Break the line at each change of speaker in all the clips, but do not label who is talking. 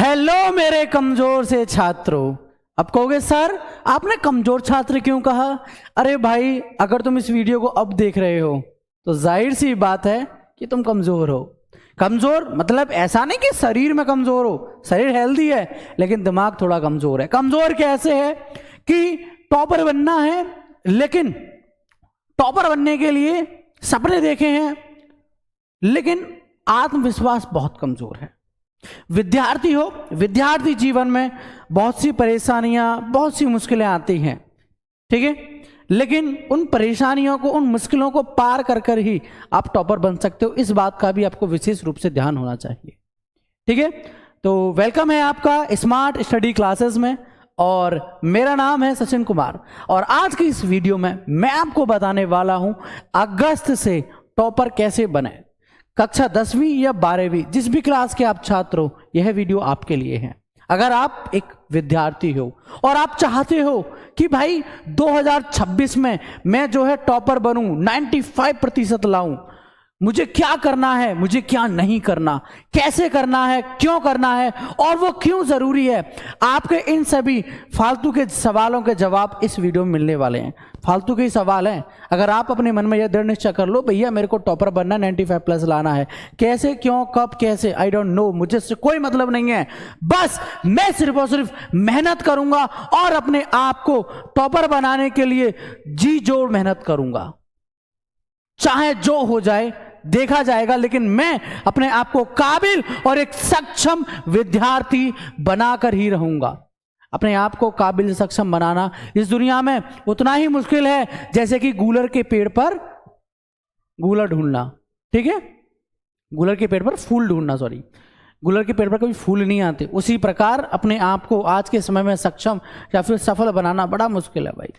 Hello मेरे कमजोर से छात्रों। अब कहोगे सर आपने कमजोर छात्र क्यों कहा? अरे भाई अगर तुम इस वीडियो को अब देख रहे हो तो जाहिर सी बात है कि तुम कमजोर हो। कमजोर मतलब ऐसा नहीं कि शरीर में कमजोर हो, शरीर हेल्दी है लेकिन दिमाग थोड़ा कमजोर है। कमजोर कैसे है कि टॉपर बनना है लेकिन टॉपर बनने के लिए सपने देखे हैं लेकिन आत्मविश्वास बहुत कमजोर है। विद्यार्थी हो, विद्यार्थी जीवन में बहुत सी परेशानियां, बहुत सी मुश्किलें आती हैं, ठीक है, लेकिन उन परेशानियों को, उन मुश्किलों को पार कर कर ही आप टॉपर बन सकते हो। इस बात का भी आपको विशेष रूप से ध्यान होना चाहिए, ठीक है। तो वेलकम है आपका स्मार्ट स्टडी क्लासेस में और मेरा नाम है सचिन कुमार और आज की इस वीडियो में मैं आपको बताने वाला हूं अगस्त से टॉपर कैसे बने। कक्षा 10वीं या 12वीं जिस भी क्लास के आप छात्र हो, यह वीडियो आपके लिए है। अगर आप एक विद्यार्थी हो और आप चाहते हो कि भाई 2026 में मैं जो है टॉपर बनूं, 95% लाऊं, मुझे क्या करना है, मुझे क्या नहीं करना, कैसे करना है, क्यों करना है और वो क्यों जरूरी है, आपके इन सभी फालतू के सवालों के जवाब इस वीडियो में मिलने वाले हैं। फालतू के ही सवाल हैं। अगर आप अपने मन में यह दृढ़ निश्चय कर लो भैया मेरे को टॉपर बनना, 95+ लाना है, कैसे, क्यों, कब, कैसे, आई डोंट नो, मुझे इससे कोई मतलब नहीं है, बस मैं सिर्फ और सिर्फ मेहनत करूंगा और अपने आप को टॉपर बनाने के लिए जी जोड़ मेहनत करूंगा, चाहे जो हो जाए देखा जाएगा, लेकिन मैं अपने आप को काबिल और एक सक्षम विद्यार्थी बनाकर ही रहूंगा। अपने आप को काबिल सक्षम बनाना इस दुनिया में उतना ही मुश्किल है जैसे कि गूलर के पेड़ पर गूलर ढूंढना, ठीक है, गूलर के पेड़ पर फूल ढूंढना, सॉरी, गूलर के पेड़ पर कभी फूल नहीं आते। उसी प्रकार अपने आप को आज के समय में सक्षम या फिर सफल बनाना बड़ा मुश्किल है भाई,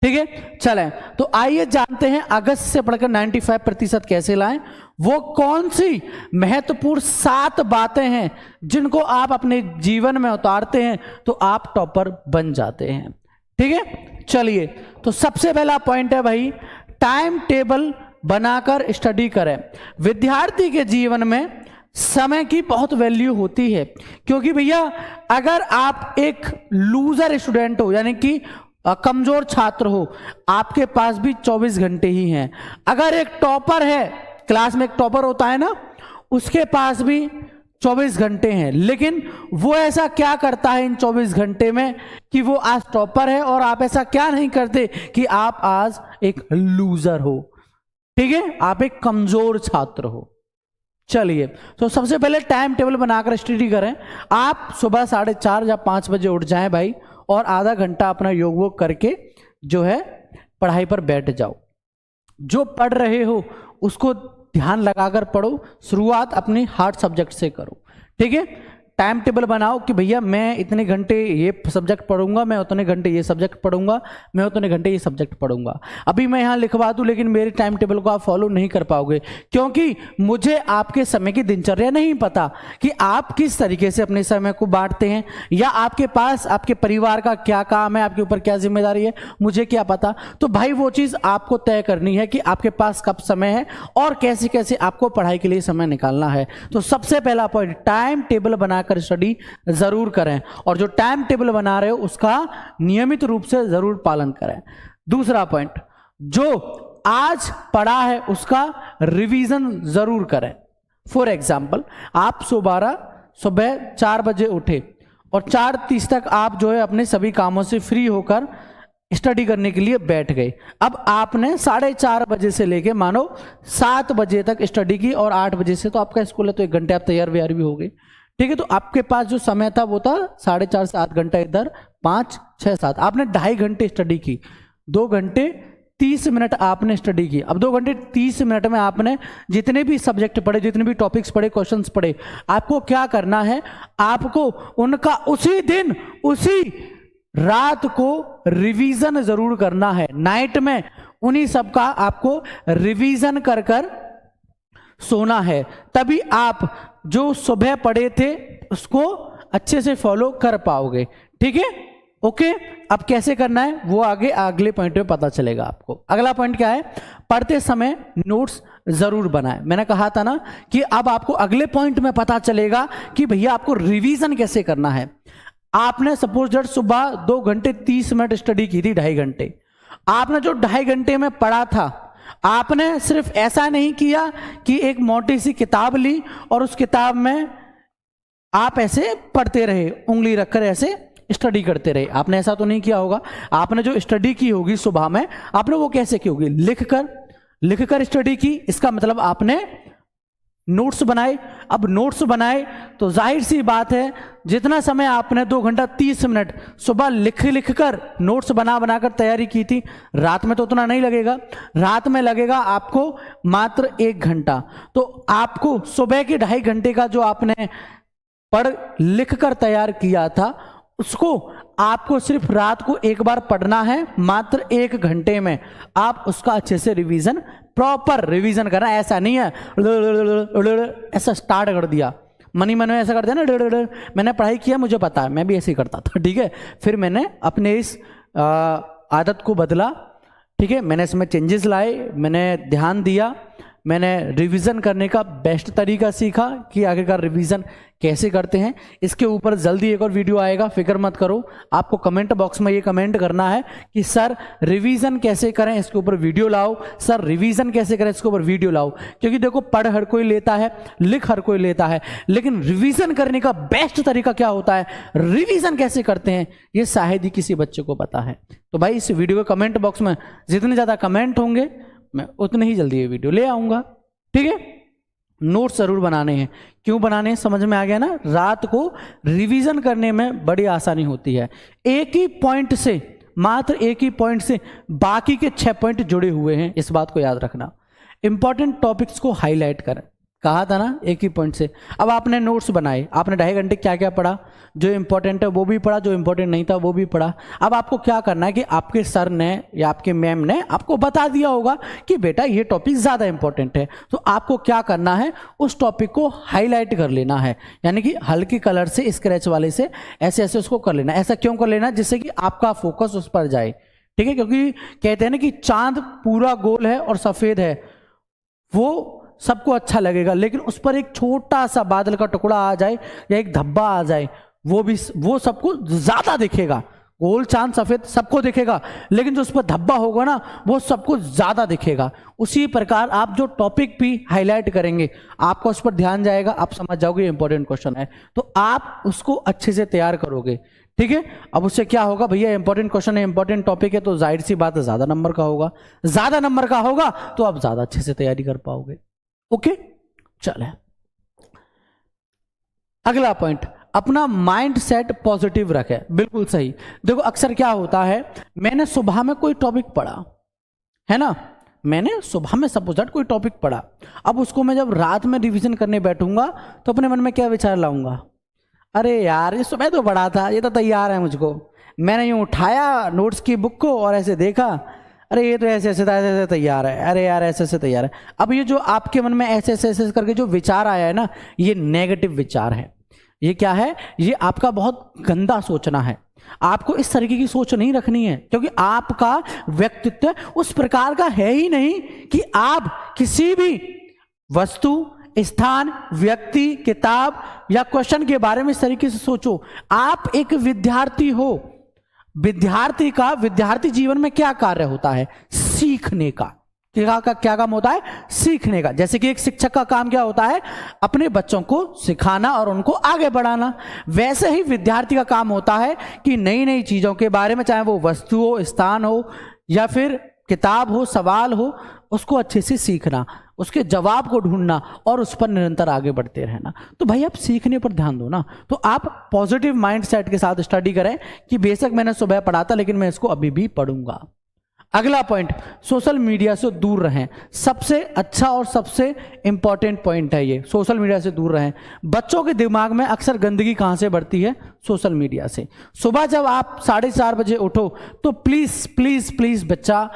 ठीक है। चलें तो आइए जानते हैं अगस्त से पढ़कर 95% कैसे लाएं। वो कौन सी महत्वपूर्ण 7 बातें हैं जिनको आप अपने जीवन में उतारते हैं तो आप टॉपर बन जाते हैं, ठीक है। चलिए तो सबसे पहला पॉइंट है भाई, टाइम टेबल बनाकर स्टडी करें। विद्यार्थी के जीवन में समय की बहुत वैल्यू होती है क्योंकि भैया अगर आप एक लूजर स्टूडेंट हो यानी कि कमजोर छात्र हो, आपके पास भी 24 घंटे ही हैं। अगर एक टॉपर है, क्लास में एक टॉपर होता है ना, उसके पास भी 24 घंटे हैं, लेकिन वो ऐसा क्या करता है इन 24 घंटे में कि वो आज टॉपर है और आप ऐसा क्या नहीं करते कि आप आज एक लूजर हो, ठीक है, आप एक कमजोर छात्र हो। चलिए तो सबसे पहले टाइम टेबल बनाकर स्टडी करें। आप सुबह 4:30 या 5 बजे उठ जाएं भाई और आधा घंटा अपना योग वोग करके जो है पढ़ाई पर बैठ जाओ। जो पढ़ रहे हो उसको ध्यान लगाकर पढ़ो, शुरुआत अपनी हार्ड सब्जेक्ट से करो, ठीक है। टाइम टेबल बनाओ कि भैया मैं इतने घंटे ये सब्जेक्ट पढ़ूंगा, मैं उतने घंटे ये सब्जेक्ट पढ़ूंगा, मैं उतने घंटे ये सब्जेक्ट पढ़ूंगा। अभी मैं यहाँ लिखवा दूं लेकिन मेरे टाइम टेबल को आप फॉलो नहीं कर पाओगे क्योंकि मुझे आपके समय की दिनचर्या नहीं पता कि आप किस तरीके से अपने समय को बांटते हैं या आपके पास आपके परिवार का क्या काम है, आपके ऊपर क्या जिम्मेदारी है, मुझे क्या पता। तो भाई वो चीज़ आपको तय करनी है कि आपके पास कब समय है और कैसे कैसे आपको पढ़ाई के लिए समय निकालना है। तो सबसे पहला पॉइंट, टाइम टेबल बना कर स्टडी जरूर करें और जो टाइम टेबल बना रहे हो उसका नियमित रूप से जरूर पालन करें। दूसरा पॉइंट, जो आज पढ़ा है उसका रिवीजन जरूर करें। फॉर एग्जांपल आप सुबह 4 बजे उठे और 4:30 तक आप जो है अपने सभी कामों से फ्री होकर स्टडी करने के लिए बैठ गए। अब आपने 4:30 बजे से लेके मानो 7 बजे तक स्टडी की और 8 बजे से तो आपका स्कूल है तो 1 घंटे आप तैयार व्यार भी हो गए, ठीक है। तो आपके पास जो समय था वो था 4:30 से 8 घंटा इधर, 5, 6, 7, आपने 2.5 घंटे स्टडी की, 2 घंटे 30 मिनट आपने स्टडी की। अब 2 घंटे 30 मिनट में आपने जितने भी सब्जेक्ट पढ़े, जितने भी टॉपिक्स पढ़े, क्वेश्चंस पढ़े, आपको क्या करना है, आपको उनका उसी दिन उसी रात को रिवीजन जरूर करना है। नाइट में उन्हीं सब का आपको रिवीजन कर कर सोना है, तभी आप जो सुबह पढ़े थे उसको अच्छे से फॉलो कर पाओगे, ठीक है, ओके। अब कैसे करना है वो आगे अगले पॉइंट में पता चलेगा आपको। अगला पॉइंट क्या है, पढ़ते समय नोट्स जरूर बनाएं। मैंने कहा था ना कि अब आपको अगले पॉइंट में पता चलेगा कि भैया आपको रिवीजन कैसे करना है। आपने सपोज दैट सुबह 2 घंटे 30 मिनट स्टडी की थी, 2.5 घंटे। आपने जो 2.5 घंटे में पढ़ा था, आपने सिर्फ ऐसा नहीं किया कि एक मोटी सी किताब ली और उस किताब में आप ऐसे पढ़ते रहे, उंगली रखकर ऐसे स्टडी करते रहे। आपने ऐसा तो नहीं किया होगा। आपने जो स्टडी की होगी सुबह में, आपने वो कैसे की होगी? लिखकर स्टडी की। इसका मतलब आपने नोट्स बनाए। अब नोट्स बनाए तो जाहिर सी बात है, जितना समय आपने 2 घंटा 30 मिनट सुबह लिख कर नोट्स बनाकर तैयारी की थी, रात में तो उतना नहीं लगेगा। रात में लगेगा आपको मात्र 1 घंटा। तो आपको सुबह के 2.5 घंटे का जो आपने पढ़ लिख कर तैयार किया था, उसको आपको सिर्फ रात को एक बार पढ़ना है, मात्र 1 घंटे में आप उसका अच्छे से रिवीजन, प्रॉपर रिवीजन करना। ऐसा नहीं है ऐसा स्टार्ट कर दिया, मन में ऐसा कर दिया ना, मैंने पढ़ाई किया, मुझे पता है, मैं भी ऐसे ही करता था, ठीक है। फिर मैंने अपने इस आदत को बदला, ठीक है। मैंने इसमें चेंजेस लाए, मैंने ध्यान दिया, मैंने रिवीजन करने का बेस्ट तरीका सीखा कि आखिरकार रिवीजन कैसे करते हैं। इसके ऊपर जल्दी एक और वीडियो आएगा, फिक्र मत करो। आपको कमेंट बॉक्स में ये कमेंट करना है कि सर रिवीजन कैसे करें, इसके ऊपर वीडियो लाओ। सर रिवीजन कैसे करें, इसके ऊपर वीडियो लाओ। क्योंकि देखो, पढ़ हर कोई लेता है, लिख हर कोई लेता है, लेकिन रिवीजन करने का बेस्ट तरीका क्या होता है, रिवीजन कैसे करते हैं, ये शायद ही किसी बच्चे को पता है। तो भाई इस वीडियो के कमेंट बॉक्स में जितने ज़्यादा कमेंट होंगे, मैं उतने ही जल्दी ये वीडियो ले आऊँगा, ठीक है। नोट्स जरूर बनाने हैं। क्यों बनाने हैं, समझ में आ गया ना। रात को रिवीजन करने में बड़ी आसानी होती है। एक ही पॉइंट से, मात्र एक ही पॉइंट से बाकी के 6 पॉइंट जुड़े हुए हैं, इस बात को याद रखना। इंपॉर्टेंट टॉपिक्स को हाईलाइट करें, कहा था ना, एक ही पॉइंट से। अब आपने नोट्स बनाए, आपने 2.5 घंटे क्या क्या पढ़ा, जो इंपॉर्टेंट है वो भी पढ़ा, जो इंपॉर्टेंट नहीं था वो भी पढ़ा। अब आपको क्या करना है कि आपके सर ने या आपके मैम ने आपको बता दिया होगा कि बेटा ये टॉपिक ज़्यादा इंपॉर्टेंट है, तो आपको क्या करना है, उस टॉपिक को हाईलाइट कर लेना है, यानी कि हल्के कलर से, स्क्रैच वाले से ऐसे ऐसे उसको कर लेना। ऐसा क्यों कर लेना, जिससे कि आपका फोकस उस पर जाए, ठीक है। क्योंकि कहते हैं ना कि चांद पूरा गोल है और सफ़ेद है, वो सबको अच्छा लगेगा, लेकिन उस पर एक छोटा सा बादल का टुकड़ा आ जाए या एक धब्बा आ जाए, वो सबको ज्यादा दिखेगा। गोल चांद सफेद सबको दिखेगा, लेकिन जो उस पर धब्बा होगा ना, वो सबको ज्यादा दिखेगा। उसी प्रकार आप जो टॉपिक भी हाईलाइट करेंगे, आपका उस पर ध्यान जाएगा, आप समझ जाओगे इंपॉर्टेंट क्वेश्चन है, तो आप उसको अच्छे से तैयार करोगे, ठीक है। अब उससे क्या होगा, भैया इंपॉर्टेंट क्वेश्चन है, इंपॉर्टेंट टॉपिक है, तो जाहिर सी बात है ज्यादा नंबर का होगा। ज्यादा नंबर का होगा तो आप ज्यादा अच्छे से तैयारी कर पाओगे। ओके, चले अगला पॉइंट, अपना माइंड सेट पॉजिटिव रखे। बिल्कुल सही। देखो अक्सर क्या होता है, मैंने सुबह में कोई टॉपिक पढ़ा है ना, मैंने सुबह में सपोज दैट कोई टॉपिक पढ़ा, अब उसको मैं जब रात में रिवीजन करने बैठूंगा तो अपने मन में क्या विचार लाऊंगा, अरे यार ये सुबह तो पढ़ा था, ये तो तैयार है मुझको। मैंने यूं उठाया नोट्स की बुक को और ऐसे देखा, अरे ये तो ऐसे ऐसे ऐसे तैयार है, अरे यार ऐसे ऐसे तैयार है। अब ये जो आपके मन में ऐसे ऐसे ऐसे करके जो विचार आया है ना, ये नेगेटिव विचार है। ये क्या है, ये आपका बहुत गंदा सोचना है। आपको इस तरीके की सोच नहीं रखनी है, क्योंकि आपका व्यक्तित्व उस प्रकार का है ही नहीं कि आप किसी भी वस्तु, स्थान, व्यक्ति, किताब या क्वेश्चन के बारे में इस तरीके से सोचो। आप एक विद्यार्थी हो। विद्यार्थी जीवन में क्या कार्य होता है, सीखने का। क्या काम होता है, सीखने का। जैसे कि एक शिक्षक का काम क्या होता है, अपने बच्चों को सिखाना और उनको आगे बढ़ाना। वैसे ही विद्यार्थी का काम होता है कि नई नई चीजों के बारे में, चाहे वो वस्तु हो, स्थान हो या फिर किताब हो, सवाल हो, उसको अच्छे से सीखना, उसके जवाब को ढूंढना और उस पर निरंतर आगे बढ़ते रहना। तो भाई आप सीखने पर ध्यान दो ना। तो आप पॉजिटिव माइंड सेट के साथ स्टडी करें कि बेशक मैंने सुबह पढ़ा था, लेकिन मैं इसको अभी भी पढ़ूंगा। अगला पॉइंट, सोशल मीडिया से दूर रहें। सबसे अच्छा और सबसे इंपॉर्टेंट पॉइंट है ये, सोशल मीडिया से दूर रहें। बच्चों के दिमाग में अक्सर गंदगी कहाँ से बढ़ती है, सोशल मीडिया से। सुबह जब आप 4:30 बजे उठो तो प्लीज प्लीज प्लीज बच्चा,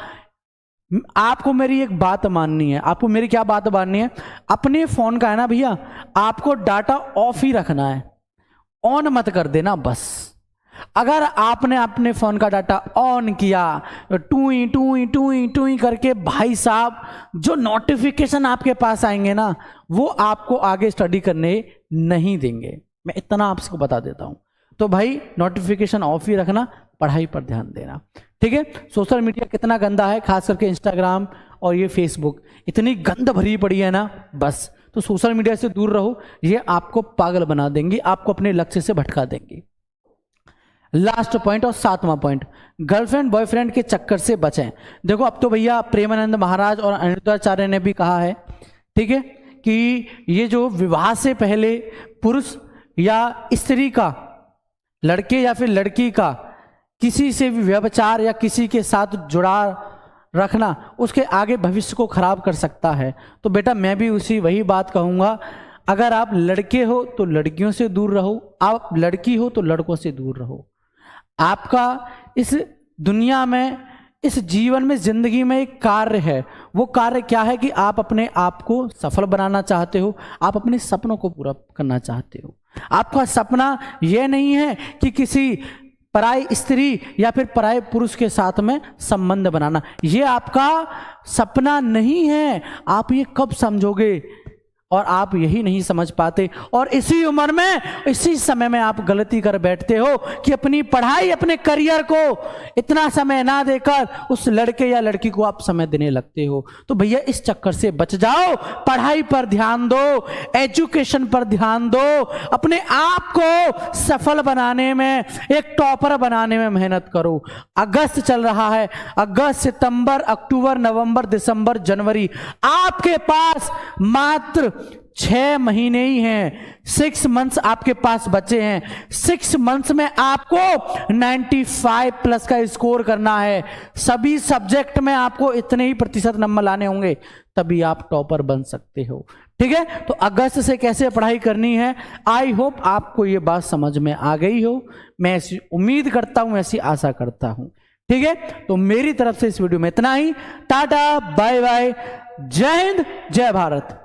आपको मेरी एक बात माननी है। आपको मेरी क्या बात माननी है, अपने फोन का है ना भैया, आपको डाटा ऑफ ही रखना है, ऑन मत कर देना बस। अगर आपने अपने फोन का डाटा ऑन किया तो टूई टूई टूई टूई करके भाई साहब जो नोटिफिकेशन आपके पास आएंगे ना वो आपको आगे स्टडी करने नहीं देंगे। मैं इतना आपको बता देता हूं। तो भाई नोटिफिकेशन ऑफ ही रखना, पढ़ाई पर ध्यान देना, ठीक है। सोशल मीडिया कितना गंदा है, खास करके इंस्टाग्राम और ये फेसबुक इतनी गंद भरी पड़ी है ना, बस। तो सोशल मीडिया से दूर रहो, ये आपको पागल बना देंगी, आपको अपने लक्ष्य से भटका देंगी। लास्ट पॉइंट और 7वां पॉइंट, गर्लफ्रेंड बॉयफ्रेंड के चक्कर से बचें। देखो अब तो भैया प्रेमानंद महाराज और अनिरुद्धाचार्य ने भी कहा है, ठीक है, कि ये जो विवाह से पहले पुरुष या स्त्री का, लड़के या फिर लड़की का किसी से भी व्यभिचार या किसी के साथ जुड़ा रखना उसके आगे भविष्य को खराब कर सकता है। तो बेटा मैं भी वही बात कहूँगा, अगर आप लड़के हो तो लड़कियों से दूर रहो, आप लड़की हो तो लड़कों से दूर रहो। आपका इस दुनिया में, इस जीवन में, जिंदगी में एक कार्य है। वो कार्य क्या है कि आप अपने आप को सफल बनाना चाहते हो, आप अपने सपनों को पूरा करना चाहते हो। आपका सपना यह नहीं है कि किसी पराई स्त्री या फिर पराये पुरुष के साथ में संबंध बनाना, ये आपका सपना नहीं है। आप ये कब समझोगे, और आप यही नहीं समझ पाते, और इसी उम्र में, इसी समय में आप गलती कर बैठते हो कि अपनी पढ़ाई, अपने करियर को इतना समय ना देकर उस लड़के या लड़की को आप समय देने लगते हो। तो भैया इस चक्कर से बच जाओ, पढ़ाई पर ध्यान दो, एजुकेशन पर ध्यान दो, अपने आप को सफल बनाने में, एक टॉपर बनाने में मेहनत करो। अगस्त चल रहा है, अगस्त, सितंबर, अक्टूबर, नवंबर, दिसंबर, जनवरी, आपके पास मात्र 6 महीने ही हैं, 6 मंथ्स आपके पास बचे हैं। 6 मंथ्स में आपको 95 प्लस का स्कोर करना है। सभी सब्जेक्ट में आपको इतने ही प्रतिशत नंबर लाने होंगे, तभी आप टॉपर बन सकते हो, ठीक है। तो अगस्त से कैसे पढ़ाई करनी है, आई होप आपको ये बात समझ में आ गई हो। मैं ऐसी उम्मीद करता हूं, ऐसी आशा करता हूं, ठीक है। तो मेरी तरफ से इस वीडियो में इतना ही। टाटा बाय बाय, जय हिंद, जय भारत।